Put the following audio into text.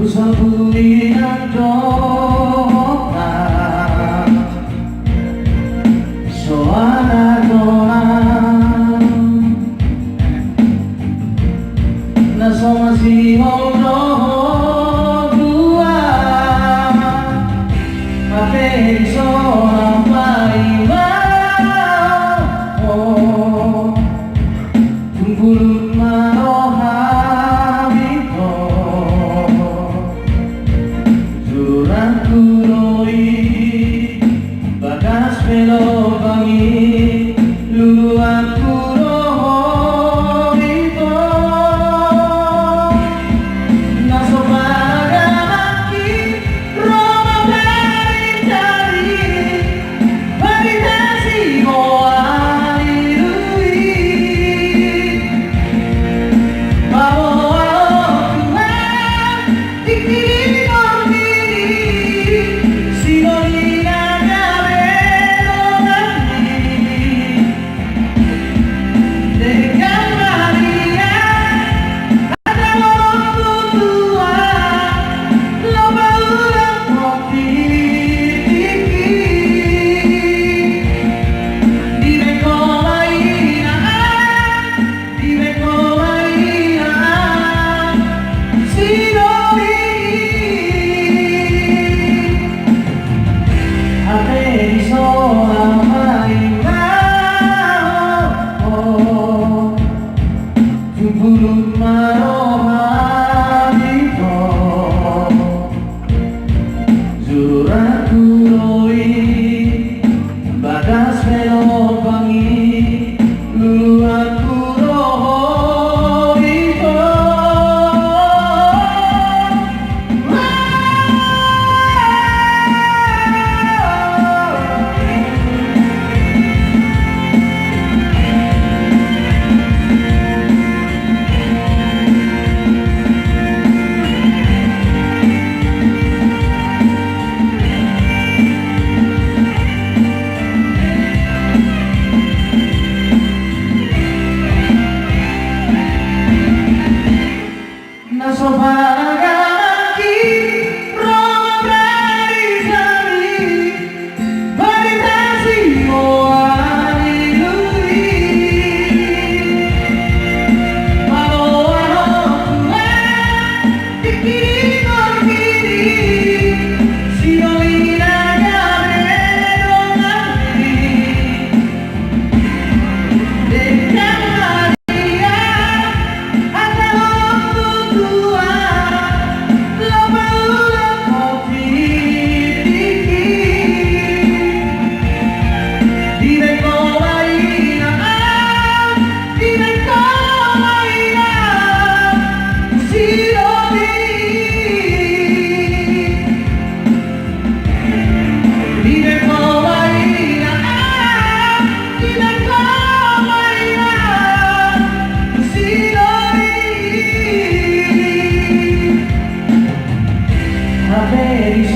sa huli ng doka soalnya doang nasa masihong roho dua apeso ang paiwan kung bulot marohami ko surat kuroi bagas pelo bangi luluan kuroho ito naso paragamaki Roma perintari paritasi hoalirui bawa Tuhan dikiri dormiri sinolina bulut marohami ko surat kuroi bagas pelo bangi luluan kuroho ito naso paragamaki Roma perintari paritasi hoalirui bawa Tuhan dikiri dormiri sinolina gabedo ngari dekat Maria Very